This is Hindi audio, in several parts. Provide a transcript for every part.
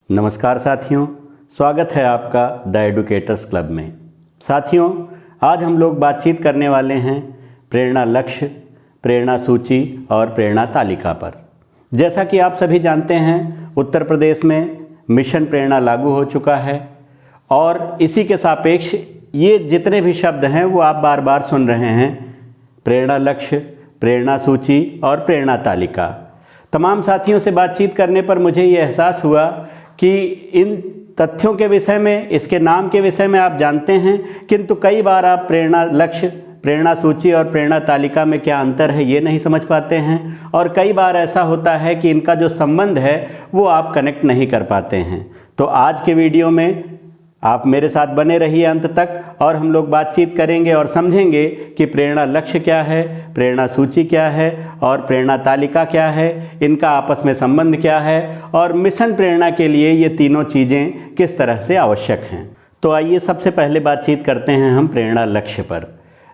नमस्कार साथियों, स्वागत है आपका द एडुकेटर्स क्लब में। साथियों, आज हम लोग बातचीत करने वाले हैं प्रेरणा लक्ष्य, प्रेरणा सूची और प्रेरणा तालिका पर। जैसा कि आप सभी जानते हैं, उत्तर प्रदेश में मिशन प्रेरणा लागू हो चुका है और इसी के सापेक्ष ये जितने भी शब्द हैं वो आप बार बार सुन रहे हैं, प्रेरणा लक्ष्य, प्रेरणा सूची और प्रेरणा तालिका। तमाम साथियों से बातचीत करने पर मुझे ये एहसास हुआ कि इन तथ्यों के विषय में, इसके नाम के विषय में आप जानते हैं, किंतु कई बार आप प्रेरणा लक्ष्य, प्रेरणा सूची और प्रेरणा तालिका में क्या अंतर है ये नहीं समझ पाते हैं और कई बार ऐसा होता है कि इनका जो संबंध है वो आप कनेक्ट नहीं कर पाते हैं। तो आज के वीडियो में आप मेरे साथ बने रहिए अंत तक और हम लोग बातचीत करेंगे और समझेंगे कि प्रेरणा लक्ष्य क्या है, प्रेरणा सूची क्या है और प्रेरणा तालिका क्या है, इनका आपस में संबंध क्या है और मिशन प्रेरणा के लिए ये तीनों चीज़ें किस तरह से आवश्यक हैं। तो आइए सबसे पहले बातचीत करते हैं हम प्रेरणा लक्ष्य पर।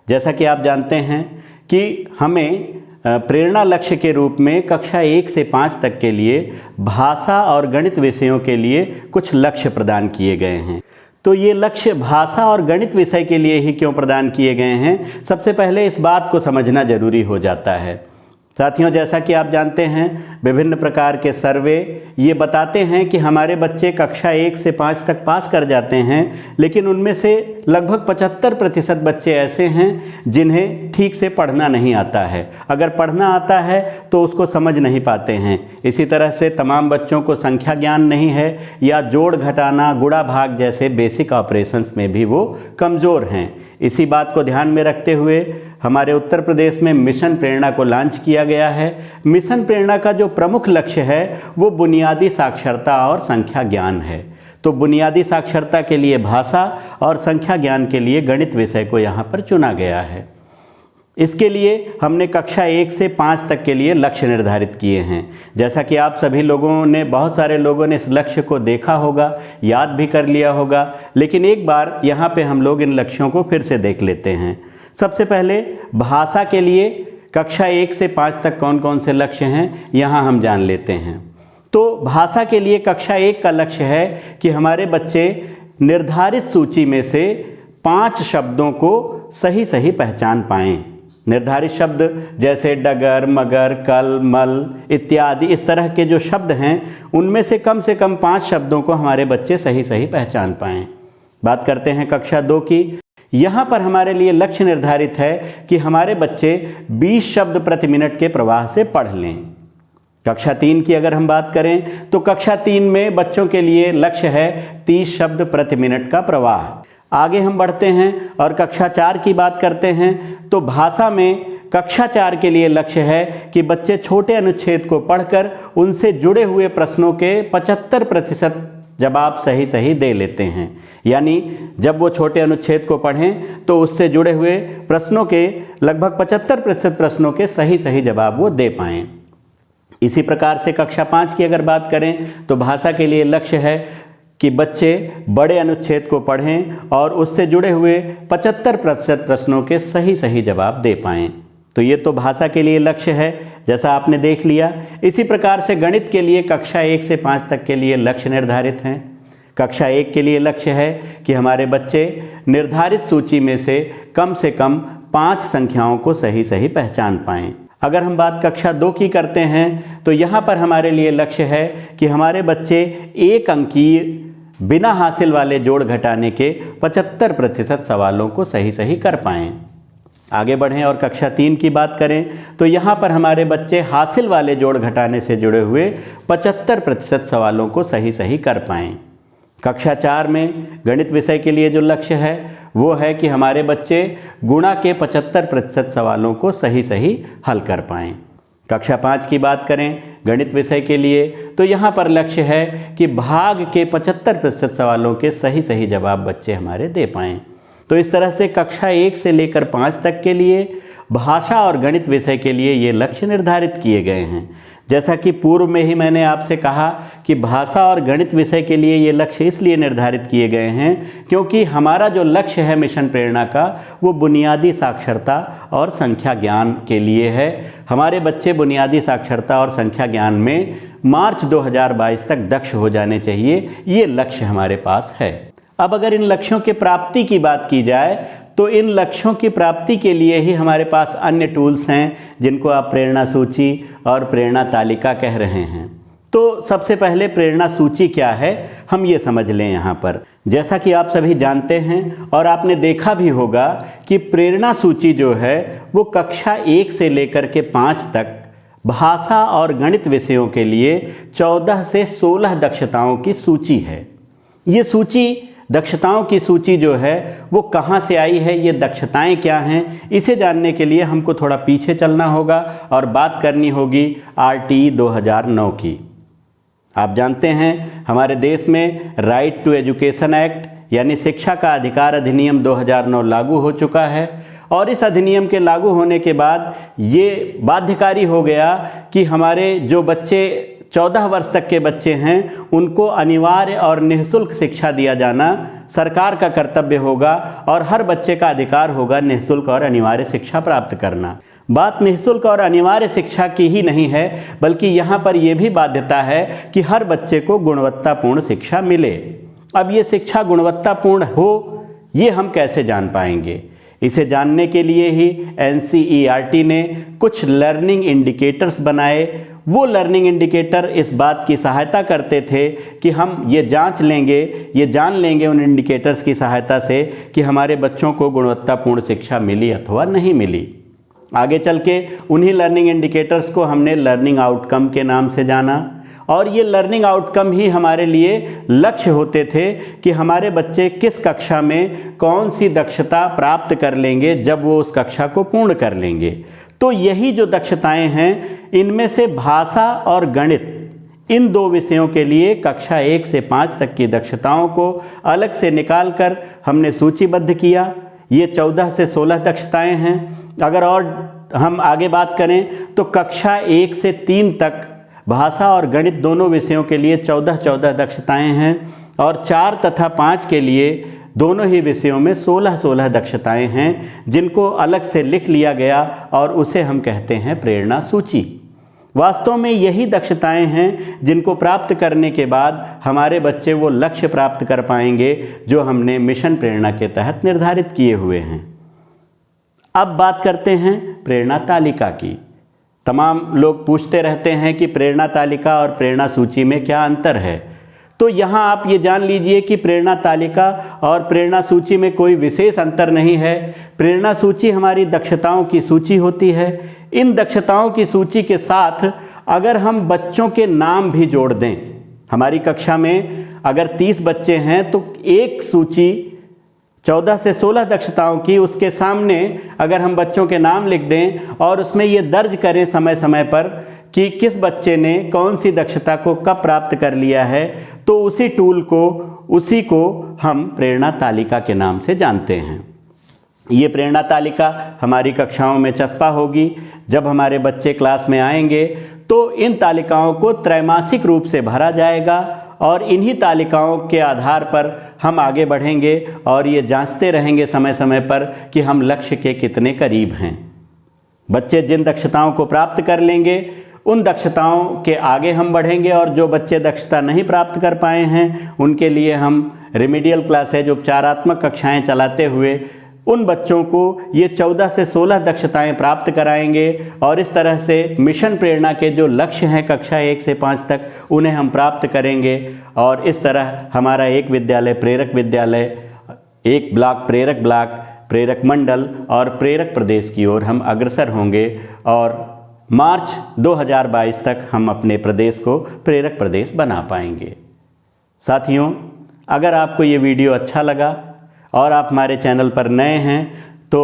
जैसा कि आप जानते हैं कि हमें प्रेरणा लक्ष्य के रूप में कक्षा 1 से 5 तक के लिए भाषा और गणित विषयों के लिए कुछ लक्ष्य प्रदान किए गए हैं। तो ये लक्ष्य भाषा और गणित विषय के लिए ही क्यों प्रदान किए गए हैं, सबसे पहले इस बात को समझना जरूरी हो जाता है। साथियों, जैसा कि आप जानते हैं, विभिन्न प्रकार के सर्वे ये बताते हैं कि हमारे बच्चे कक्षा 1 से 5 तक पास कर जाते हैं, लेकिन उनमें से लगभग 75% बच्चे ऐसे हैं जिन्हें ठीक से पढ़ना नहीं आता है। अगर पढ़ना आता है तो उसको समझ नहीं पाते हैं। इसी तरह से तमाम बच्चों को संख्या ज्ञान नहीं है या जोड़ घटाना, गुणा भाग जैसे बेसिक ऑपरेशंस में भी वो कमज़ोर हैं। इसी बात को ध्यान में रखते हुए हमारे उत्तर प्रदेश में मिशन प्रेरणा को लॉन्च किया गया है। मिशन प्रेरणा का जो प्रमुख लक्ष्य है वो बुनियादी साक्षरता और संख्या ज्ञान है। तो बुनियादी साक्षरता के लिए भाषा और संख्या ज्ञान के लिए गणित विषय को यहाँ पर चुना गया है। इसके लिए हमने कक्षा 1 से 5 तक के लिए लक्ष्य निर्धारित किए हैं। जैसा कि आप सभी लोगों ने, बहुत सारे लोगों ने इस लक्ष्य को देखा होगा, याद भी कर लिया होगा, लेकिन एक बार यहाँ पे हम लोग इन लक्ष्यों को फिर से देख लेते हैं। सबसे पहले भाषा के लिए कक्षा 1 से 5 तक कौन कौन से लक्ष्य हैं यहाँ हम जान लेते हैं। तो भाषा के लिए कक्षा 1 का लक्ष्य है कि हमारे बच्चे निर्धारित सूची में से 5 शब्दों को सही सही पहचान पाएँ। निर्धारित शब्द जैसे डगर, मगर, कल, मल इत्यादि इस तरह के जो शब्द हैं उनमें से कम 5 शब्दों को हमारे बच्चे सही सही पहचान पाएँ। बात करते हैं कक्षा 2 की। यहाँ पर हमारे लिए लक्ष्य निर्धारित है कि हमारे बच्चे 20 शब्द प्रति मिनट के प्रवाह से पढ़ लें। कक्षा 3 की अगर हम बात करें तो कक्षा 3 में बच्चों के लिए लक्ष्य है 30 शब्द प्रति मिनट का प्रवाह। आगे हम बढ़ते हैं और कक्षा 4 की बात करते हैं तो भाषा में कक्षा 4 के लिए लक्ष्य है कि बच्चे छोटे अनुच्छेद को पढ़कर उनसे जुड़े हुए प्रश्नों के 75% जवाब सही सही दे लेते हैं। यानी जब वो छोटे अनुच्छेद को पढ़ें तो उससे जुड़े हुए प्रश्नों के लगभग 75% प्रश्नों के सही सही जवाब वो दे पाएँ। इसी प्रकार से कक्षा 5 की अगर बात करें तो भाषा के लिए लक्ष्य है कि बच्चे बड़े अनुच्छेद को पढ़ें और उससे जुड़े हुए 75% प्रश्नों के सही सही जवाब दे पाएँ। तो ये तो भाषा के लिए लक्ष्य है, जैसा आपने देख लिया। इसी प्रकार से गणित के लिए कक्षा 1 से 5 तक के लिए लक्ष्य निर्धारित हैं। कक्षा 1 के लिए लक्ष्य है कि हमारे बच्चे निर्धारित सूची में से कम 5 संख्याओं को सही सही पहचान पाएँ। अगर हम बात कक्षा 2 की करते हैं तो यहाँ पर हमारे लिए लक्ष्य है कि हमारे बच्चे एक अंकीय बिना हासिल वाले जोड़ घटाने के 75% सवालों को सही सही कर पाएँ। आगे बढ़ें और कक्षा 3 की बात करें तो यहाँ पर हमारे बच्चे हासिल वाले जोड़ घटाने से जुड़े हुए 75% सवालों को सही सही कर पाएँ। कक्षा 4 में गणित विषय के लिए जो लक्ष्य है वो है कि हमारे बच्चे गुणा के 75% सवालों को सही सही हल कर पाएँ। कक्षा 5 की बात करें गणित विषय के लिए तो यहाँ पर लक्ष्य है कि भाग के 75% सवालों के सही सही जवाब बच्चे हमारे दे पाएँ। तो इस तरह से कक्षा 1 से लेकर 5 तक के लिए भाषा और गणित विषय के लिए ये लक्ष्य निर्धारित किए गए हैं। जैसा कि पूर्व में ही मैंने आपसे कहा कि भाषा और गणित विषय के लिए ये लक्ष्य इसलिए निर्धारित किए गए हैं क्योंकि हमारा जो लक्ष्य है मिशन प्रेरणा का वो बुनियादी साक्षरता और संख्या ज्ञान के लिए है। हमारे बच्चे बुनियादी साक्षरता और संख्या ज्ञान में मार्च 2022 तक दक्ष हो जाने चाहिए। ये लक्ष्य हमारे पास है। अब अगर इन लक्ष्यों के प्राप्ति की बात की जाए तो इन लक्ष्यों की प्राप्ति के लिए ही हमारे पास अन्य टूल्स हैं जिनको आप प्रेरणा सूची और प्रेरणा तालिका कह रहे हैं। तो सबसे पहले प्रेरणा सूची क्या है हम ये समझ लें। यहाँ पर जैसा कि आप सभी जानते हैं और आपने देखा भी होगा कि प्रेरणा सूची जो है वो कक्षा 1 से लेकर के 5 तक भाषा और गणित विषयों के लिए 14 से 16 दक्षताओं की सूची है। ये सूची दक्षताओं की सूची जो है वो कहाँ से आई है, ये दक्षताएं क्या हैं, इसे जानने के लिए हमको थोड़ा पीछे चलना होगा और बात करनी होगी RTE 2009 की। आप जानते हैं हमारे देश में राइट टू एजुकेशन एक्ट यानी शिक्षा का अधिकार अधिनियम 2009 लागू हो चुका है और इस अधिनियम के लागू होने के बाद ये बाध्यकारी हो गया कि हमारे जो बच्चे 14 वर्ष तक के बच्चे हैं उनको अनिवार्य और निःशुल्क शिक्षा दिया जाना सरकार का कर्तव्य होगा और हर बच्चे का अधिकार होगा निःशुल्क और अनिवार्य शिक्षा प्राप्त करना। बात निःशुल्क और अनिवार्य शिक्षा की ही नहीं है बल्कि यहाँ पर यह भी बाध्यता है कि हर बच्चे को गुणवत्तापूर्ण शिक्षा मिले। अब ये शिक्षा गुणवत्तापूर्ण हो ये हम कैसे जान पाएंगे? इसे जानने के लिए ही NCERT ने कुछ लर्निंग इंडिकेटर्स बनाए। वो लर्निंग इंडिकेटर इस बात की सहायता करते थे कि हम ये जांच लेंगे, ये जान लेंगे उन इंडिकेटर्स की सहायता से कि हमारे बच्चों को गुणवत्तापूर्ण शिक्षा मिली अथवा नहीं मिली। आगे चल के उन्हीं लर्निंग इंडिकेटर्स को हमने लर्निंग आउटकम के नाम से जाना और ये लर्निंग आउटकम ही हमारे लिए लक्ष्य होते थे कि हमारे बच्चे किस कक्षा में कौन सी दक्षता प्राप्त कर लेंगे जब वो उस कक्षा को पूर्ण कर लेंगे। तो यही जो दक्षताएं हैं इनमें से भाषा और गणित इन 2 विषयों के लिए कक्षा 1 से 5 तक की दक्षताओं को अलग से निकाल कर हमने सूचीबद्ध किया। ये 14 से 16 दक्षताएं हैं। अगर और हम आगे बात करें तो कक्षा 1 से 3 तक भाषा और गणित दोनों विषयों के लिए 14 दक्षताएं हैं और 4 तथा 5 के लिए दोनों ही विषयों में 16 दक्षताएं हैं जिनको अलग से लिख लिया गया और उसे हम कहते हैं प्रेरणा सूची। वास्तव में यही दक्षताएं हैं जिनको प्राप्त करने के बाद हमारे बच्चे वो लक्ष्य प्राप्त कर पाएंगे जो हमने मिशन प्रेरणा के तहत निर्धारित किए हुए हैं। अब बात करते हैं प्रेरणा तालिका की। तमाम लोग पूछते रहते हैं कि प्रेरणा तालिका और प्रेरणा सूची में क्या अंतर है। तो यहाँ आप ये जान लीजिए कि प्रेरणा तालिका और प्रेरणा सूची में कोई विशेष अंतर नहीं है। प्रेरणा सूची हमारी दक्षताओं की सूची होती है। इन दक्षताओं की सूची के साथ अगर हम बच्चों के नाम भी जोड़ दें, हमारी कक्षा में अगर 30 बच्चे हैं तो एक सूची 14 से 16 दक्षताओं की, उसके सामने अगर हम बच्चों के नाम लिख दें और उसमें ये दर्ज करें समय समय पर कि किस बच्चे ने कौन सी दक्षता को कब प्राप्त कर लिया है, तो उसी टूल को, उसी को हम प्रेरणा तालिका के नाम से जानते हैं। ये प्रेरणा तालिका हमारी कक्षाओं में चस्पा होगी। जब हमारे बच्चे क्लास में आएंगे तो इन तालिकाओं को त्रैमासिक रूप से भरा जाएगा और इन्हीं तालिकाओं के आधार पर हम आगे बढ़ेंगे और ये जांचते रहेंगे समय समय पर कि हम लक्ष्य के कितने करीब हैं। बच्चे जिन दक्षताओं को प्राप्त कर लेंगे उन दक्षताओं के आगे हम बढ़ेंगे और जो बच्चे दक्षता नहीं प्राप्त कर पाए हैं उनके लिए हम रेमेडियल क्लासेज, उपचारात्मक कक्षाएं चलाते हुए उन बच्चों को ये 14 से 16 दक्षताएं प्राप्त कराएंगे और इस तरह से मिशन प्रेरणा के जो लक्ष्य हैं कक्षा 1 से 5 तक उन्हें हम प्राप्त करेंगे। और इस तरह हमारा एक विद्यालय प्रेरक विद्यालय, एक ब्लॉक प्रेरक ब्लॉक, प्रेरक मंडल और प्रेरक प्रदेश की ओर हम अग्रसर होंगे और मार्च 2022 तक हम अपने प्रदेश को प्रेरक प्रदेश बना पाएंगे। साथियों, अगर आपको ये वीडियो अच्छा लगा और आप हमारे चैनल पर नए हैं तो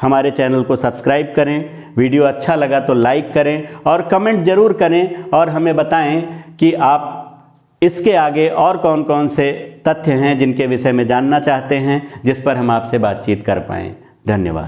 हमारे चैनल को सब्सक्राइब करें। वीडियो अच्छा लगा तो लाइक करें और कमेंट ज़रूर करें और हमें बताएं कि आप इसके आगे और कौन कौन से तथ्य हैं जिनके विषय में जानना चाहते हैं जिस पर हम आपसे बातचीत कर पाएँ। धन्यवाद।